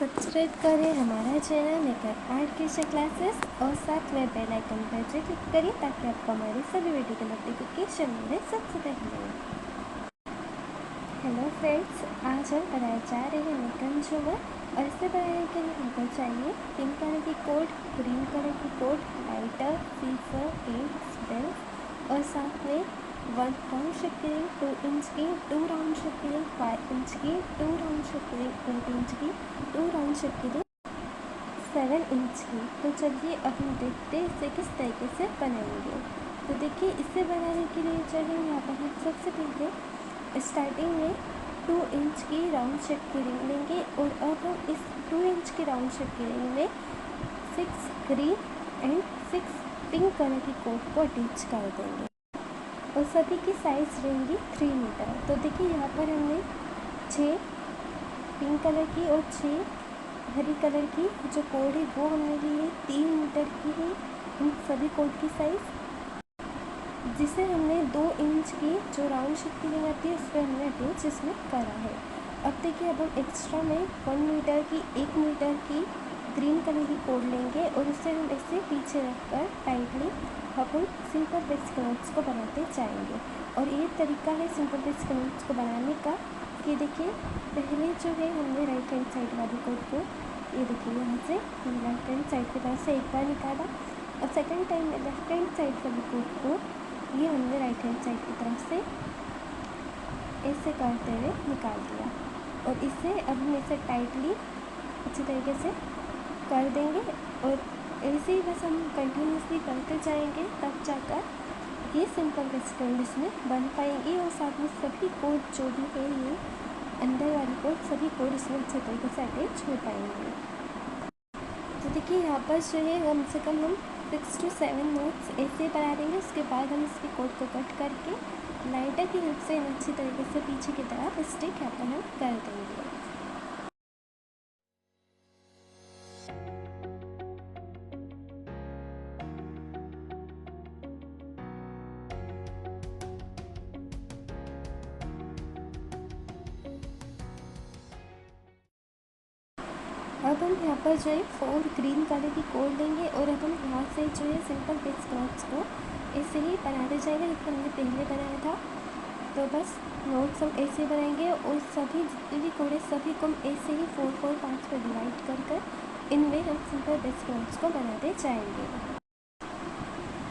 Subscribe करें हमारा channel makeup art की क्लासेस और साथ में बेल आइकन पर क्लिक करें ताकि आपको हमारे सभी वीडियो के नोटिफिकेशन मिले सबसे पहले। हेलो फ्रेंड्स, आज हम बनाए जा रहे हैं मेकअप जोवर और इसे बनाने के लिए हमको चाहिए पिंक कलर की कोट, ग्रीन कलर की coat, lighter, scissor, paints, belt और साथ में 1 राउंड शेप की रिंग, 2 इंच की, 2 राउंड शेप की रिंग, 5 इंच की, 2 राउंड शेप की रिंग, 8 इंच की, 2 राउंड शेप की रिंग, 7 इंच की। तो चलिए अब हम देखते हैं इसे किस तरीके से बनाएंगे। तो देखिए, इसे बनाने के लिए चलिए यहाँ पर हम सबसे पहले स्टार्टिंग में 2 इंच की राउंड शेप की रिंग लेंगे और अब हम इस 2 इंच की राउंड शेप की रिंग में 6 ग्रीन एंड 6 पिंक कलर की कोट को अटैच कर देंगे और सभी की साइज़ रहेंगी 3 मीटर। तो देखिए, यहाँ पर हमने 6 पिंक कलर की और 6 हरी कलर की जो कोड है वो हमने ली है 3 मीटर की है इन सभी कोड की साइज़, जिसे हमने 2 इंच की जो राउंड शेप की रिंग आती है उस पर हमने अटैच इसमें करा है। अब देखिए, अब हम एक्स्ट्रा में 1 मीटर की 1 मीटर की ग्रीन कलर की कोड लेंगे और उसे हम ऐसे पीछे रखकर टाइटली हम सिंपल बेसिक नोट्स को बनाते जाएंगे। और ये तरीका है सिंपल बेसिक नोट्स को बनाने का कि देखिए, पहले जो है हमने राइट हैंड साइड वाली कोड को ये देखिए यहाँ से लेफ्ट हैंड साइड की तरफ से एक बार निकाला और सेकंड टाइम में लेफ्ट हैंड साइड वाली कोड को ये हमने राइट हैंड साइड की तरफ से ऐसे करते हुए निकाल दिया और इसे अब हम इसे टाइटली अच्छी तरीके से कर देंगे और ऐसे ही बस हम कंटिन्यूसली करते जाएंगे, तब जाकर ये सिंपल बेसिक इंग्लिश में बन पाएंगी और साथ में सभी कोड जो भी है ये अंदर वाली कोड सभी कोड इसमें अच्छे तरीके से अटैच हो पाएंगे। तो देखिए, यहाँ पर जो है कम से कम हम 6 to 7 नोट्स ऐसे बना देंगे। उसके बाद हम इसके कोड को कट करके लाइटर की हेल्प से अच्छी तरीके से पीछे की तरफ स्टिक यहाँ पर हम कर देंगे। अब हम यहाँ पर जो है 4 ग्रीन कलर की कोड लेंगे और अब हम यहाँ से जो है सिंपल बेसिक नोट्स को ऐसे ही बनाते जाएंगे जैसे हमने पहले बनाया था। तो बस नोट्स हम ऐसे बनाएंगे और सभी जितने भी कोड है सभी को हम ऐसे ही 4 पार्ट्स में डिवाइड कर इनमें हम सिंपल बेसिक नोट्स को बनाते जाएंगे।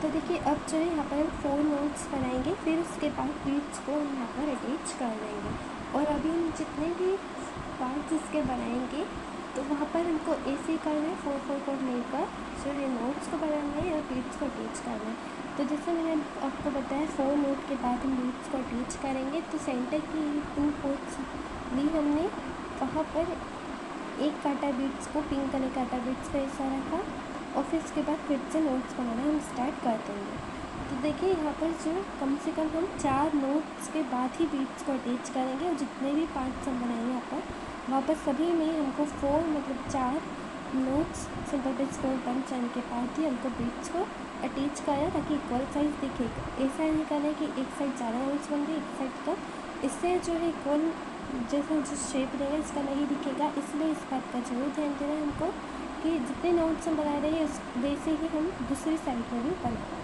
तो देखिए, अब जो है यहाँ पर हम 4 नोट्स बनाएंगे, फिर उसके बाद बीट्स को हम यहाँ पर अटैच कर देंगे और अभी हम जितने भी पार्ट्स इसके बनाएंगे तो वहाँ पर हमको ऐसे ही करना है 4 कोड लेकर जो है नोट्स को बनाना है और बीट्स को अटैच करना है। तो जैसे मैंने आपको बताया 4 नोट के बाद हम बीट्स को अटैच करेंगे। तो सेंटर की 2 कोड्स ली हमने, वहाँ पर एक काटा बीट्स को पिंक कलर काटा बीट्स पर ऐसा रखा और फिर उसके बाद फिर से नोट्स बनाना हम स्टार्ट कर देंगे। तो देखिए, यहाँ पर जो कम से कम हम 4 नोट्स के बाद ही बीट्स को अटैच करेंगे और जितने भी पार्ट्स हम बनाएंगे यहाँ पर वहाँ पर सभी में हमको 4 मतलब 4 नोट्स सिंपल बेसिक नोट बन जाने के बाद ही हमको बीट्स को अटैच करना ताकि इक्वल साइज दिखेगा। ऐसा नहीं करना है कि एक साइड ज़्यादा नोट्स बन गए एक साइड कम, इससे जो है इक्वल जैसा जो शेप रहेगा इसका नहीं दिखेगा। इसलिए इस बात का जरूर ध्यान देना है हमको कि जितने नोट्स हम बना रहे हैं उस वैसे ही हम दूसरी साइड में भी बनाएं।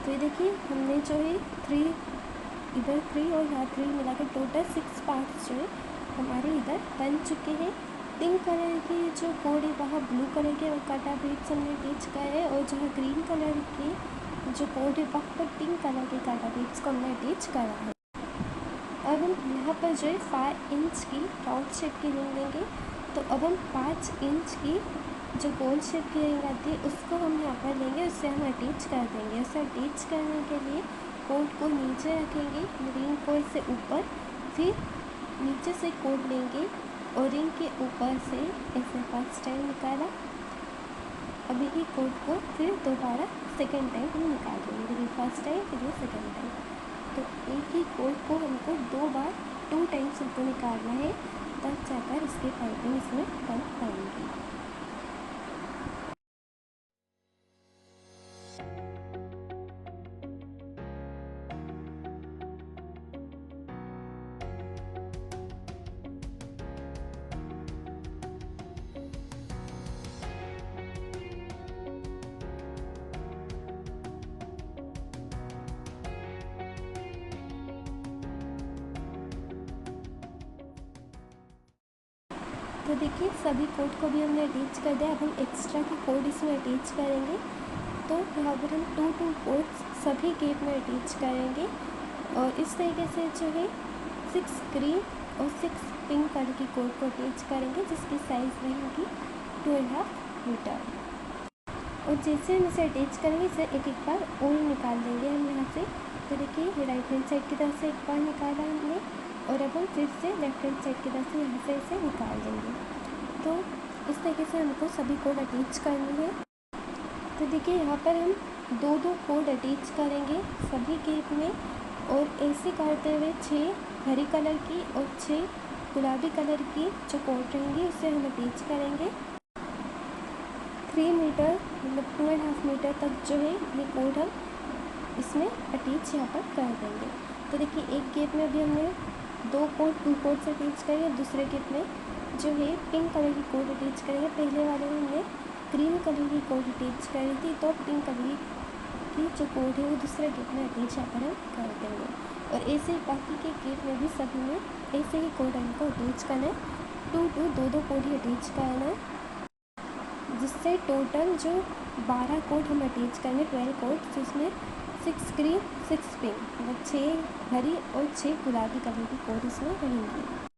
तो ये देखिए, हमने जो है 3 इधर 3 और यहाँ 3 मिलाकर टोटल 6 पार्ट्स जो है हमारे इधर बन चुके हैं। पिंक कलर की जो कोड है वहाँ ब्लू कलर के काटा बीट्स हमने अटैच किया है और जहाँ ग्रीन कलर की जो कोड है वहाँ पर पिंक कलर के काटा बीट्स को हमने अटैच करा है। अब हम यहाँ पर जो है 5 इंच की राउंड शेप की रिंग लेंगे। तो अब हम 5 इंच की जो गोल शेप की रिंग आती है उसको हम यहाँ पर लेंगे, उससे हम अटैच कर देंगे। उसे अटैच करने के लिए कोड को नीचे रखेंगे, रिंग को इससे ऊपर, फिर नीचे से कोड लेंगे और रिंग के ऊपर से ऐसे फर्स्ट टाइम निकाला अभी ही कोड को फिर दोबारा सेकेंड टाइम हम निकाल देंगे। देखिए फर्स्ट टाइम फिर ये सेकेंड टाइम, तो एक ही कोड को हमको 2 बार 2 टाइम्स हमको निकालना है, तब जाकर इसकी पाइपिंग इसमें बन पाएंगी। तो देखिए सभी कोड को भी हमने अटैच कर दिया। अब हम एक्स्ट्रा की कोड इसमें अटैच करेंगे। तो यहाँ पर हम 2 कोड्स सभी गेट में अटैच करेंगे और इस तरीके से जो है 6 ग्रीन और 6 पिंक कलर की कोड को अटैच करेंगे, जिसकी साइज़ रहेगी 2.5 मीटर। और जैसे हम इसे अटैच करेंगे इसे एक एक बार और निकाल देंगे हम यहाँ से। तो देखिए राइट हैंड साइड की तरफ से एक बार निकाला हमने और अब हम फिर से लेफ्ट हैंड साइड की तरफ से यहाँ से इसे निकाल देंगे। तो इस तरीके से हमको सभी कोड अटैच करनी है। तो देखिए यहाँ पर हम 2 कोड अटैच करेंगे सभी गेट में और ऐसे करते हुए 6 हरी कलर की और 6 गुलाबी कलर की जो कोड रहेंगी उससे हम अटैच करेंगे। 3 मीटर मतलब 2.5 मीटर तक जो है ये कोड हम इसमें अटैच यहाँ पर कर देंगे। तो देखिए एक गेट में अभी हमने 2 कोड से अटैच करेंगे, दूसरे गेट में जो है पिंक कलर की कोड अटैच करेंगे। पहले वाले में हमने ग्रीन कलर की कोड अटैच करी थी, तो पिंक कलर की जो कोड है वो दूसरे गेट में अटैच यहाँ पर हम कर देंगे। और ऐसे बाकी के गेट में भी सभी में ऐसे ही कोड हमको अटैच करना है। 2 कोड ही अटैच करना है, जिससे टोटल जो 12 कोड हम अटैच करेंगे 12 कोड, जिसमें 6 ग्रीन 6 पिंक मतलब 6 हरी और 6 गुलाबी कलर की कोड इसमें रहेंगी।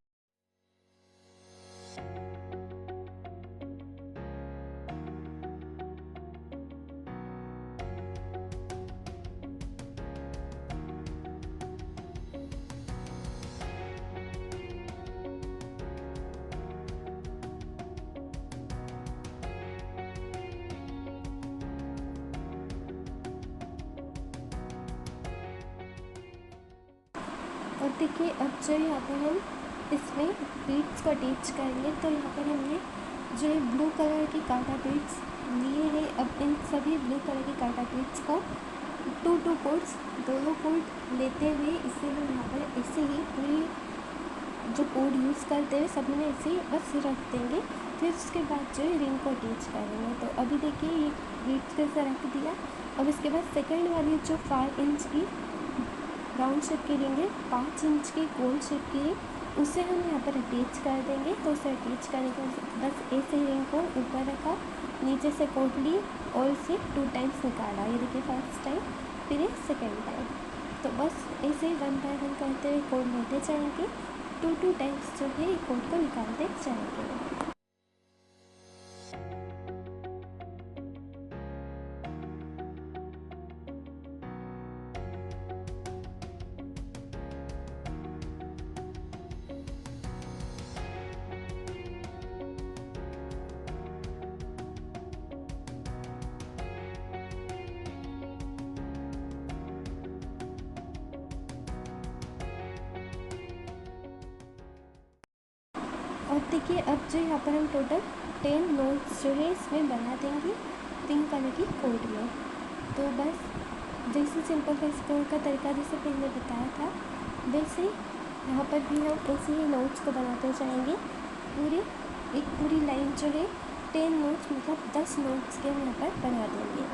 और देखिए अब जो यहाँ पर हम इसमें बीड्स को अटैच करेंगे। तो यहाँ पर हमने जो है ब्लू कलर की कांटा बीड्स लिए हैं। अब इन सभी ब्लू कलर की कांटा बीड्स को 2 कोड्स 2 कोड लेते हुए इसे हम यहाँ पर ऐसे ही पूरी जो कोड यूज़ करते हुए सभी में ऐसे ही बस रख देंगे। फिर उसके बाद जो है रिंग को अटैच करेंगे। तो अभी देखिए ये बीड्स के से रख दिया। अब इसके बाद सेकेंड वाली जो 5 इंच की राउंड शेप की रिंग है, 5 इंच की गोल शेप की रिंग, उसे हम यहाँ पर अटैच कर देंगे। तो उसे अटैच करने के बस ऐसे ही रिंग को ऊपर रखा, नीचे से कोड ली और इसे 2 टाइम्स निकाला। ये देखिए फर्स्ट टाइम फिर ये सेकेंड टाइम। तो बस ऐसे ही 1 बाय 1 करते हुए कोड लेते जाएंगे। 2 टाइम्स जो है कोड को निकालते जाएंगे। और देखिए अब जो यहाँ पर हम टोटल 10 नोट्स जो है इसमें बना देंगे पिंक कलर की कोड में। तो बस जैसे सिंपल फेस कोड का तरीका जैसे पहले बताया था, वैसे यहाँ पर भी हम ऐसे ही नोट्स को बनाते जाएंगे। एक पूरी लाइन जो है 10 नोट्स मतलब 10 नोट्स के हम यहाँ पर बना देंगे।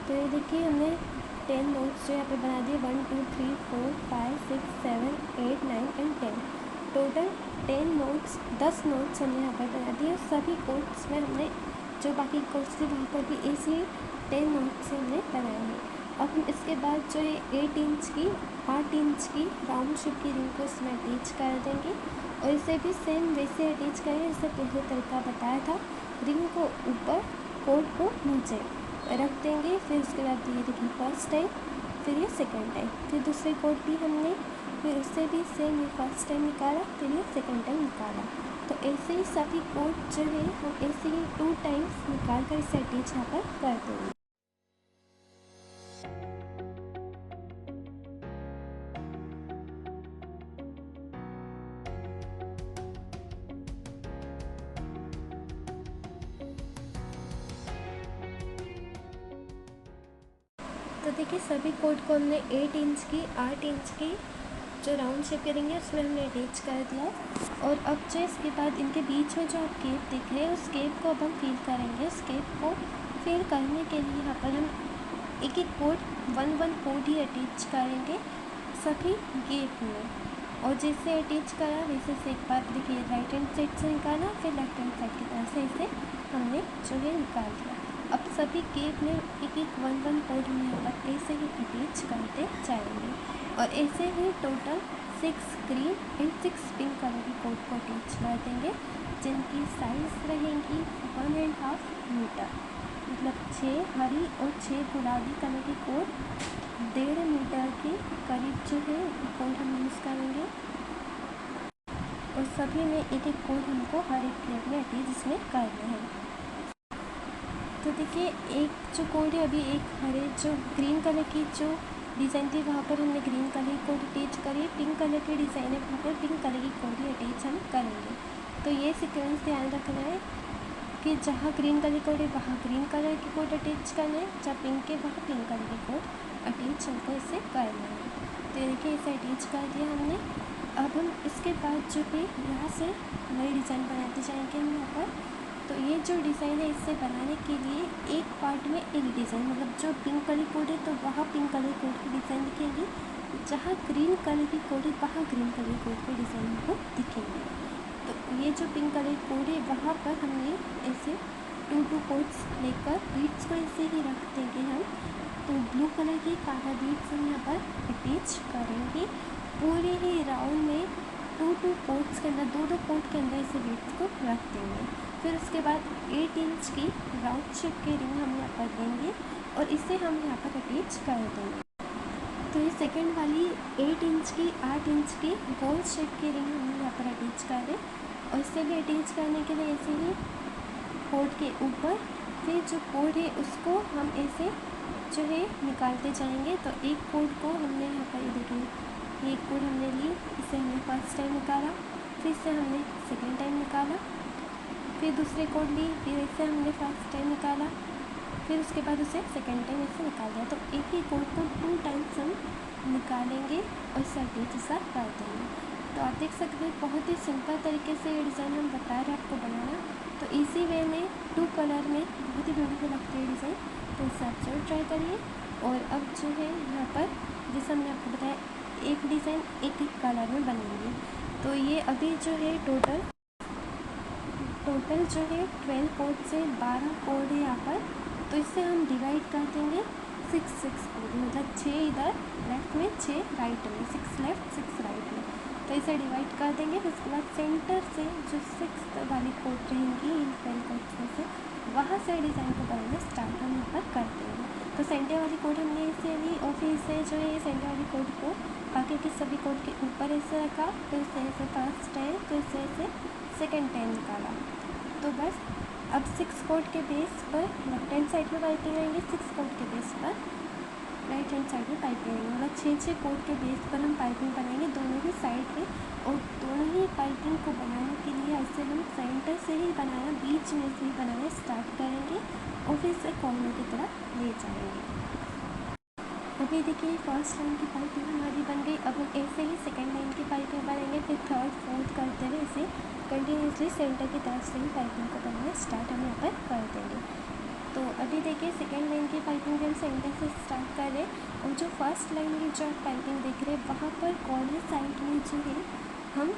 तो ये देखिए हमने 10 नोट्स जो यहाँ पे बना दिए, 1 2 3 4 5 6 7 8 9 एंड 10। टोटल 10 नोट्स 10 नोट्स हमने यहाँ पर बना दिए। सभी कोट्स में हमने जो बाकी कोट्स थे वहाँ पर भी ऐसे 10 नोट्स हमने बनाए हैं। अब हम इसके बाद जो है 8 इंच की 8 इंच की राउंड शेप की रिंग को इसमें अटैच कर देंगे और इसे भी सेम वैसे अटैच करेंगे जैसे पहले तरीका बताया था। रिंग को ऊपर, कोट को नीचे रख देंगे। फिर उसके बाद ये देखिए फर्स्ट टाइम, फिर ये सेकंड टाइम, फिर दूसरे कोट भी हमने फिर उससे भी सेम ये फर्स्ट टाइम निकाला, फिर ये सेकंड टाइम निकाला। तो ऐसे ही सभी कोट जो है हम ऐसे ही 2 टाइम्स निकाल कर इसे अटैच यहाँ पर कर देंगे। तो देखिए सभी कोट को हमने 8 इंच की 8 इंच की जो राउंड शेप करेंगे उसमें हमने अटैच कर दिया। और अब जो इसके बाद इनके बीच में जो आप केप देख रहे हैं उस केप को अब हम फिल करेंगे। उस केप को फिल करने के लिए यहाँ पर हम एक एक कोट 1 कोट ही अटैच करेंगे सभी केप में। और जैसे अटैच करा वैसे से एक बार देखिए राइट हैंड साइड से निकाला, फिर लेफ्ट हैंड साइड की तरफ से इसे हमने जो है निकाल दिया। अब सभी केप में एक एक 1 कोट हम यहाँ पर ऐसे ही अटैच करते जाएंगे और ऐसे ही total 6 green and 6 pink colour की कोट को अटैच कर देंगे, जिनकी साइज़ रहेंगी 1.5 मीटर। मतलब 6 हरी और 6 गुलाबी कलर की कोट 1.5 मीटर के करीब जो है कोट हम यूज़ करेंगे। और सभी में एक एक कोट हमको हर एक केप में अटैच इसमें करना है। तो देखिए एक जो कोड है अभी एक हरे जो ग्रीन कलर की जो डिज़ाइन थी वहाँ पर हमने ग्रीन कलर की कोड अटैच करी। पिंक कलर की डिज़ाइन है वहाँ पर पिंक कलर की कोड ही अटैच हम करेंगे। तो ये सीक्वेंस ध्यान रखना है कि जहाँ ग्रीन कलर की कोड है वहाँ ग्रीन कलर की कोड अटैच करना है, जहाँ पिंक है वहाँ पिंक कलर की कोड अटैच हमको इसे करना है। तो देखिए इसे अटैच कर दिया हमने। अब हम इसके बाद जो है यहाँ से नई डिज़ाइन बनाते जाएंगे हम यहाँ पर। तो ये जो डिज़ाइन है इससे बनाने के लिए एक पार्ट में एक डिज़ाइन, मतलब जो पिंक कलर कोड है तो वहाँ पिंक कलर कोड की डिज़ाइन दिखेंगी, जहाँ ग्रीन कलर की कोड है वहाँ ग्रीन कलर कोड की डिज़ाइन हमको दिखेंगे। तो ये जो पिंक कलर कोड है वहाँ पर हमने ऐसे 2 कोड्स लेकर बीड्स को ऐसे ही रख देंगे हम। तो ब्लू कलर की काला बीड्स हम यहाँ पर अटैच करेंगे पूरे ही राउंड में। 2 कोड्स के अंदर 2 कोड के अंदर ऐसे बीड्स को रख देंगे। फिर उसके बाद 8 इंच की राउंड शेप की रिंग हम यहाँ पर लेंगे और इसे हम यहाँ पर अटैच कर देंगे। तो ये सेकंड वाली 8 इंच की 8 इंच की गोल शेप की रिंग हम यहाँ पर अटैच कर दें। और इसे भी अटैच करने के लिए ऐसे ही कोड के ऊपर फिर जो कोड है उसको हम ऐसे जो है निकालते जाएंगे। तो एक कोड को हमने यहाँ पर ये देखिए एक कोड हमने ली, इसे हमने फर्स्ट टाइम निकाला, फिर से हमने सेकेंड टाइम निकाला, फिर दूसरे कोड ली, फिर इसे हमने फर्स्ट टाइम निकाला, फिर उसके बाद उसे सेकेंड टाइम ऐसे निकाल दिया। तो एक ही कोड को 2 टाइम्स हम निकालेंगे और इसे अटैच ऐसा कर देंगे। तो आप देख सकते हैं बहुत ही सिंपल तरीके से ये डिज़ाइन हम बता रहे हैं आपको बनाना। तो इसी वे में 2 कलर में बहुत ही ब्यूटीफुल लगती है डिज़ाइन। तो इसे आप जरूर ट्राई करिए। और अब जो है यहाँ पर जैसे हमने आपको बताया एक डिज़ाइन एक एक कलर में बनेंगे। तो ये अभी जो है टोटल जो है 12 कोड से 12 कोड है यहाँ पर। तो इससे हम डिवाइड कर देंगे 6 कोड, मतलब 6 इधर लेफ्ट में 6 राइट में, 6 लेफ्ट 6 राइट में। तो इसे डिवाइड कर देंगे। फिर उसके बाद सेंटर से जो 6 वाली कोड रहेंगी इन 12 कोड्स में से वहाँ से डिज़ाइन को बनाना स्टार्ट हम यहाँ पर कर देंगे। तो सेंटर वाली कोड हमने इसे ली और फिर इसे जो है सेंटर वाली कोड को बाकी के सभी कोड के ऊपर ऐसे रखा, फिर से ऐसे फर्स्ट टाइम, फिर से ऐसे सेकेंड टाइम निकाला। तो बस अब 6 कोड के बेस पर लेफ्ट हैंड साइड में पाइपिंग आएंगे, 6 कोड के बेस पर राइट हैंड साइड में पाइपिंग आएंगे। मतलब 6 कोड के बेस पर हम पाइपिंग बनाएंगे दोनों ही साइड में। और दोनों ही पाइपिंग को बनाने के लिए ऐसे हम सेंटर से ही बनाना, बीच में से ही बनाना स्टार्ट करेंगे और फिर से कॉर्नर की तरफ ले जाएंगे। अभी देखिए फर्स्ट लाइन की पाइपिंग हमारी बन गई। अब हम ऐसे ही सेकेंड लाइन की पाइपिंग बनाएंगे, फिर थर्ड फोर्थ करते हुए इसे कंटिन्यूसली सेंटर की तरफ से ही पाइपिंग को बनाना स्टार्ट हम यहाँ पर कर देंगे। तो अभी देखिए सेकेंड लाइन की पाइपिंग हम सेंटर से स्टार्ट करें और जो फर्स्ट लाइन की जो आप पाइपिंग देख रहे हैं वहाँ पर कॉर्नर साइड में जो है हम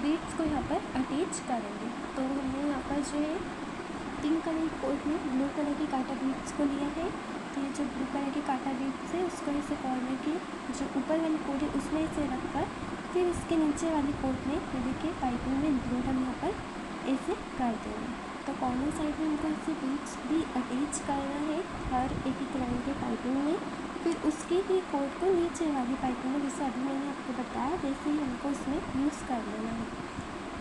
बीड्स को यहाँ पर अटैच करेंगे। तो हमने यहाँ पर जो है पिंक कलर की कोट में ब्लू कलर की कांटा बीड्स को लिया है। तो ये जो ब्लू कलर की कांटा बीड्स है उसको ऐसे कॉर्नर की जो ऊपर वाली कोट है उसमें ऐसे रखकर फिर इसके नीचे वाली कोट में ये देखिए पाइपिंग में ब्लू हम यहाँ पर ऐसे कर देंगे। तो कॉर्नर साइड में हमको ऐसे बीड्स भी अटैच करना है हर एक लाइन के पाइपिंग में। फिर उसके ही कोट को नीचे वाली पाइपिंग में जैसे अभी मैंने आपको बताया वैसे ही हमको उसमें यूज़ कर लेना है।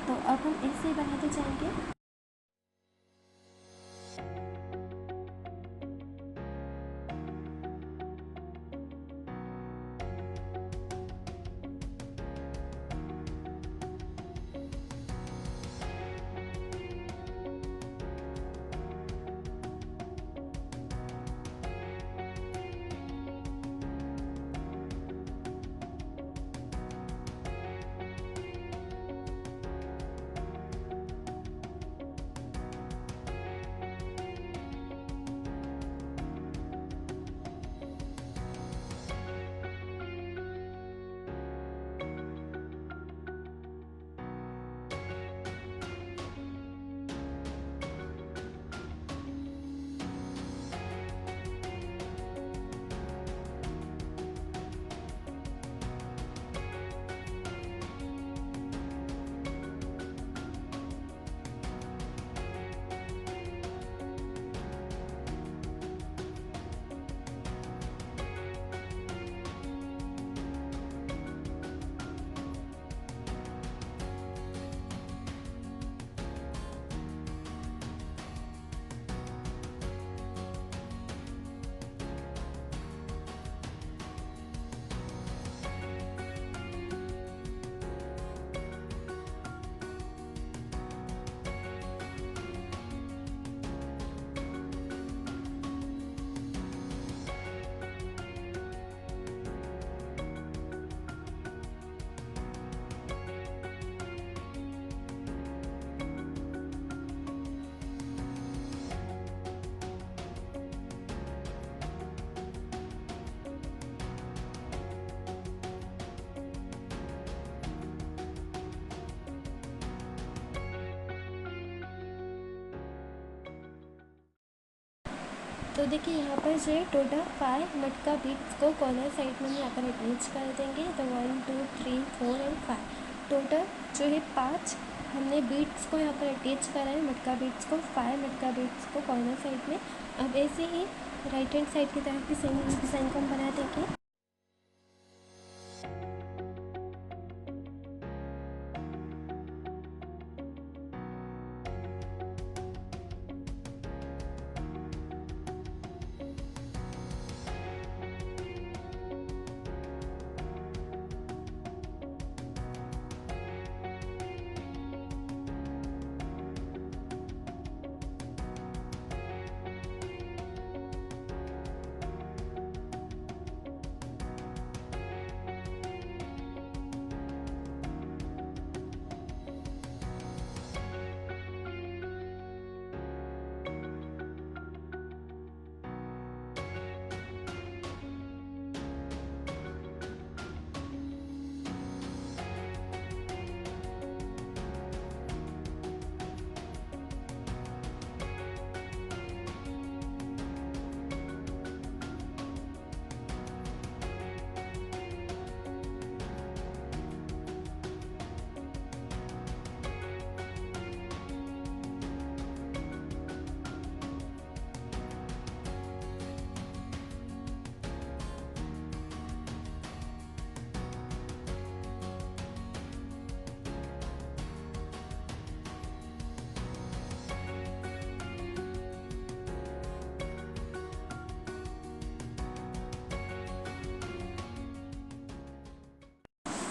तो अब हम ऐसे ही बनाते जाएंगे। तो देखिए यहाँ पर जो है टोटल 5 मटका बीड्स को कॉर्नर साइड में यहाँ पर अटैच कर देंगे। तो 1 2 3 4 एंड 5 टोटल जो है 5 हमने बीड्स को यहाँ पर अटैच करा है मटका बीड्स को, 5 मटका बीड्स को कॉर्नर साइड में। अब ऐसे ही राइट हैंड साइड की तरफ भी सेम डिज़ाइन को हम बना देंगे।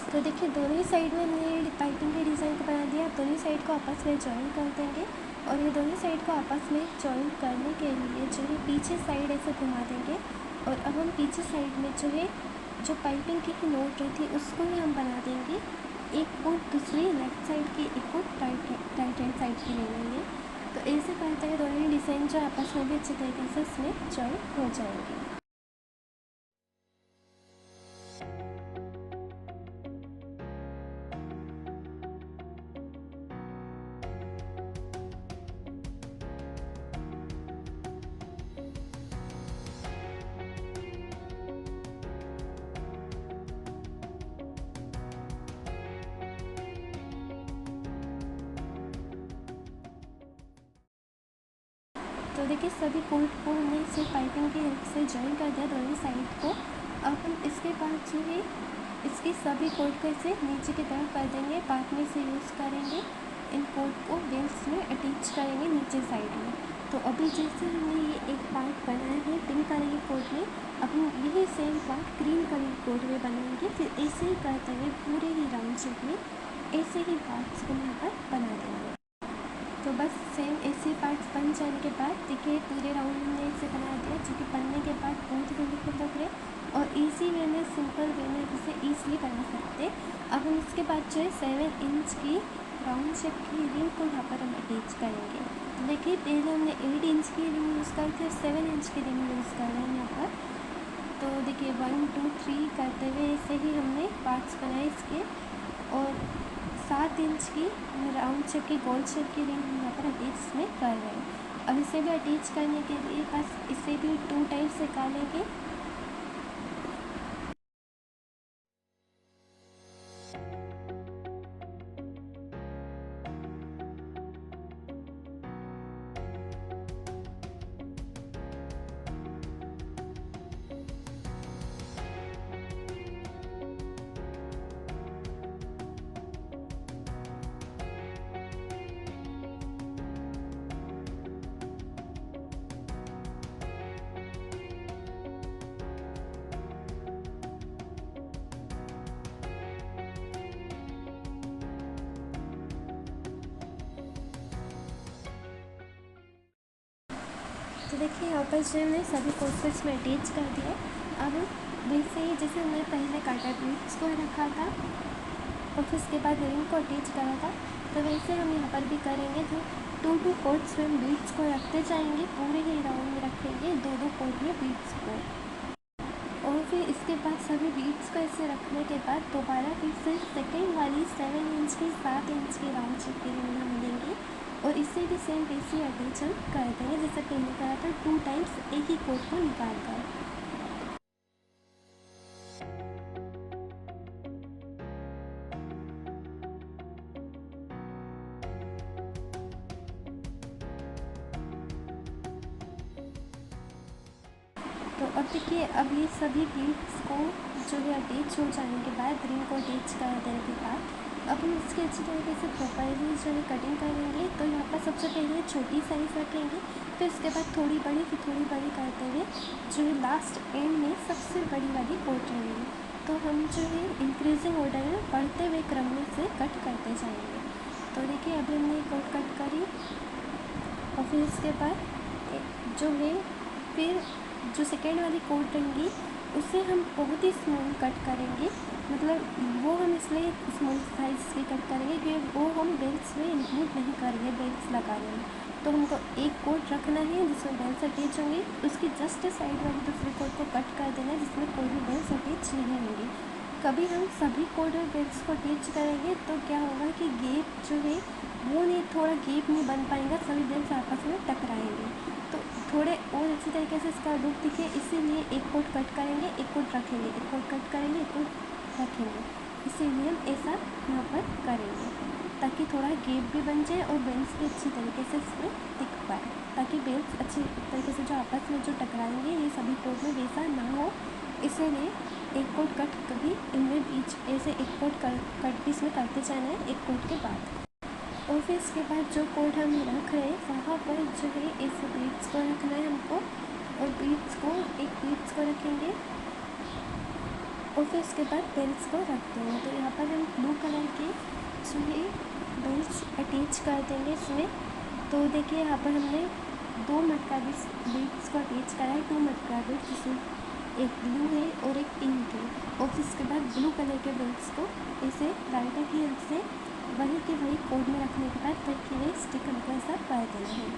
तो देखिए दोनों ही साइड में हमने पाइपिंग के डिज़ाइन को बना दिया। दोनों ही साइड को आपस में जॉइन कर देंगे और ये दोनों साइड को आपस में जॉइन करने के लिए जो है पीछे साइड ऐसे घुमा देंगे। और अब हम पीछे साइड में जो है जो पाइपिंग की नोट रही थी उसको ही हम बना देंगे। एक कोट दूसरी लेफ्ट साइड की, एक कोट राइट हैंड साइड की ले लेंगे। तो ऐसे करते हुए दोनों डिज़ाइन जो आपस में भी अच्छे तरीके से इसमें जॉइन हो जाएंगे। तो देखिए सभी कोट को हमने इसे पाइपिंग की हेल्प से जॉइन कर दिया दोनों साइड को। अब हम इसके बाद जो है इसकी सभी कोट को इसे नीचे की तरफ कर देंगे, बाद में इसे यूज़ करेंगे, इन कोट को बेल्स में अटैच करेंगे नीचे साइड में। तो अभी जैसे हमने ये एक पार्ट बनाया है पिंक कलर की कोट में, अब हम यही सेम पार्ट ग्रीन कलर की कोट में बनाएंगे। फिर ऐसे ही करते हुए पूरे ही राउंड शेप में ऐसे ही पार्ट्स को यहाँ पर बना देंगे। तो बस सेम ऐसे पार्ट्स बन जाने के बाद देखिए पूरे राउंड हमने इसे बना दिया, जो कि बनने के बाद बहुत ब्यूटीफुल लग रहे और इजी वे में, सिंपल वे में इसे ईजिली बना सकते। अब हम इसके बाद जो है 7 इंच की राउंड शेप की रिंग को यहाँ पर हम अटैच करेंगे। तो देखिए पहले हमने 8 इंच की रिंग यूज़ करी थी, 7 इंच की रिंग यूज़ कर रहे हैं यहाँ पर। तो देखिए 1 2 3 करते हुए ऐसे ही हमने पार्ट्स बनाए इसके, और 7 इंच की राउंड शेप की गोल शेप की रिंग यहाँ पर अटैच में कर रहे हैं। अब इसे भी अटैच करने के लिए बस इसे भी 2 टाइम्स निकालेंगे। तो देखिए यहाँ पर जो हमने सभी कोर्सेस में अटैच कर दिया। अब वैसे ही जैसे हमने पहले काटा बीट्स को रखा था और फिर उसके बाद रिंग को अटैच करा था, तो वैसे हम यहाँ पर भी करेंगे। तो 2 कोट्स में हम बीट्स को रखते जाएंगे, पूरे ही राउंड में रखेंगे 2 कोट में बीट्स को। और फिर इसके बाद सभी बीट्स को ऐसे रखने के बाद दोबारा फिर से सेकेंड वाली 7 इंच की 7 इंच की राउंड शेप की रिंग हम लेंगे और इससे भी सेम वैसे अटैच हम कर देंगे जैसे पहले करा था, 2 टाइम्स एक ही कोट को निकाल कर। तो अब देखिए अब ये सभी बीट्स को जो है अटैच हो जाने के बाद, रिंग को अटैच कर देने के बाद, अब हम इसके अच्छी तरीके से प्रॉपरली जो है कटिंग करेंगे। तो यहाँ पर सबसे पहले छोटी साइज़ रखेंगे, फिर उसके बाद थोड़ी बड़ी, फिर थोड़ी बड़ी करते हुए जो है लास्ट एंड में सबसे बड़ी वाली कोट रहेंगे। तो हम जो है इंक्रीजिंग ऑर्डर में बढ़ते हुए क्रम में से कट करते जाएंगे। तो देखिए अभी हमने कोट कट करी और फिर इसके बाद जो है फिर जो सेकेंड वाली कोट रहेंगी उसे हम बहुत ही स्मॉल कट करेंगे। मतलब वो हम इसलिए स्मॉल साइज़ की कट करेंगे क्योंकि वो हम बेल्ट्स में इंक्लूड नहीं करेंगे बेल्ट्स लगाने में। तो हमको एक कोट रखना है जिसमें बेल्ट्स अटैच होंगी, उसकी जस्ट साइड वाली दूसरी कोट को कट कर देना है जिसमें कोई भी बेल्ट्स अटैच नहीं होंगी। कभी हम सभी कोट और बेल्ट्स को अटैच करेंगे तो क्या होगा कि गैप जो है वो नहीं, थोड़ा गैप नहीं बन पाएगा, सभी बेल्ट्स आपस में टकराएंगे। तो थोड़े और अच्छी तरीके से इसका लुक दिखे, इसीलिए एक कोट कट करेंगे, एक कोट रखेंगे, एक कोट कट करेंगे, एक कोट रखेंगे। इसीलिए हम ऐसा यहाँ पर करेंगे ताकि थोड़ा गैप भी बन जाए और बेल्ट्स भी अच्छी तरीके से इसमें दिख पाए, ताकि बेल्ट्स अच्छी तरीके से जो आपस में जो टकराएंगे ये सभी कोट में वैसा ना हो। इसीलिए एक कोट कट कभी इनमें बीच ऐसे एक कोट कट भी इसमें करते जाना है एक कोट के बाद। और फिर इसके बाद जो कोट हम रख रहे हैं वहाँ पर जो है ऐसे बीट्स को रखना है हमको, और बीट्स को एक बीट्स को रखेंगे और फिर उसके बाद बेल्ट्स को रख देंगे। तो यहाँ पर हम ब्लू कलर के जो है बेल्ट्स अटैच कर देंगे इसमें। तो देखिए यहाँ पर हमने 2 मटका बीट्स को अटैच करा है, 2 मटका बीट्स, जिसमें एक ब्लू है और एक पिंक है। और फिर इसके बाद ब्लू कलर के बेल्ट्स को ऐसे राइटर की हेल्प से वही के वही कोड में रखने के बाद फिर के लिए स्टिकर का साथ कर देना है।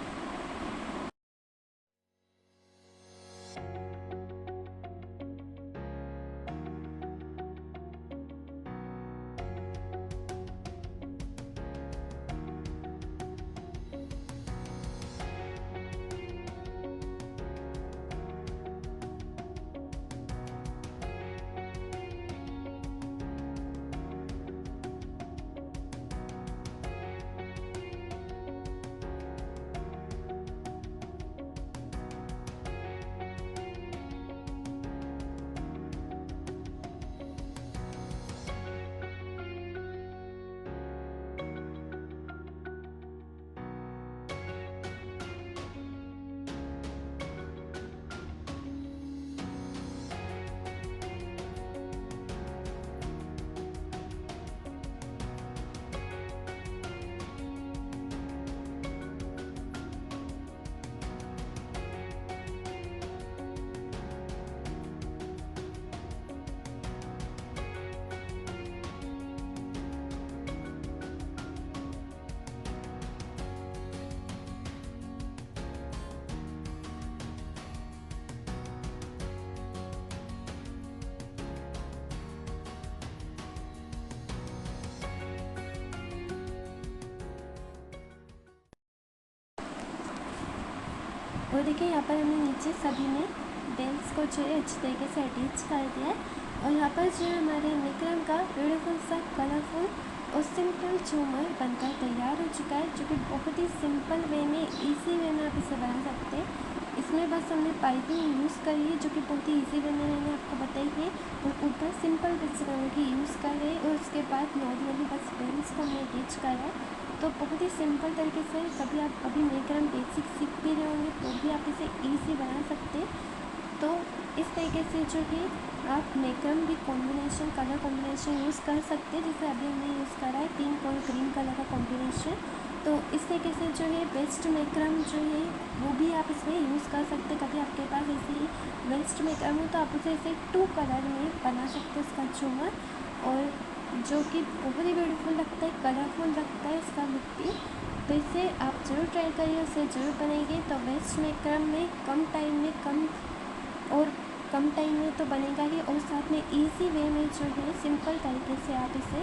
और देखिए यहाँ पर हमने नीचे सभी में बेल्स को जो है अच्छी तरीके से अटैच कर दिया है। और यहाँ पर जो है हमारे निकरम का ब्यूटीफुल सा कलरफुल और सिंपल झूमर बनकर तैयार हो चुका है, जो कि बहुत ही सिंपल वे में इजी वे में आप इसे बना सकते हैं। इसमें बस हमने पाइपिंग यूज़ करी है, जो कि बहुत ही ईजी वे में मैंने आपको बताई है। और ऊपर सिंपल बिट्स की यूज़ कर रहे हैं और उसके बाद नॉर्मली बस बेल्स को हमने अटैच करा है। तो बहुत ही सिंपल तरीके से कभी आप अभी नेकरम बेसिक सीख भी रहे होंगे तो भी आप इसे ईजी बना सकते हैं। तो इस तरीके से जो है आप नेकरम भी कॉम्बिनेशन कलर कॉम्बिनेशन यूज़ कर सकते हैं, जैसे अभी हमने यूज़ करा है पिंक और ग्रीन कलर का कॉम्बिनेशन। तो इस तरीके से जो है वेस्ट नेकरम जो है वो भी आप इसमें यूज़ कर सकते हैं। कभी आपके पास ऐसे ही वेस्ट नेकरम हो तो आप उसे ऐसे 2 कलर में बना सकते हैं उसका झूमर, और जो कि बहुत ही ब्यूटीफुल लगता है, कलरफुल लगता है इसका लुक भी। तो इसे आप ज़रूर ट्राई करिए, उसे ज़रूर बनाइए। तो वेस्ट मेकरम में कम टाइम में तो बनेगा ही, और साथ में इजी वे में जो है सिंपल तरीके से आप इसे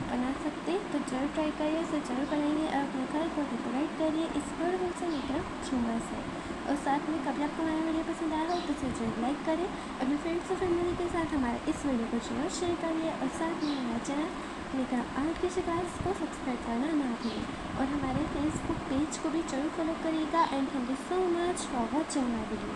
बना सकते हैं। तो ज़रूर ट्राई करिए, इसे ज़रूर बनाइए और अपने घर को डेकोरेट करिए इस ब्यूटीफुल से मेकरम झूमर से। और साथ में कभी आपको हमारा वीडियो पसंद आया हो तो इसे जरूर लाइक करें, अपने फ्रेंड्स और फैमिली के साथ हमारे इस वीडियो को जरूर शेयर करिए, और साथ में हमारा चैनल मेकरम आर्ट की शिकायत को सब्सक्राइब करना ना भूलें। और हमारे फेसबुक पेज को भी जरूर फॉलो करिएगा। And thank you so much for watching my video.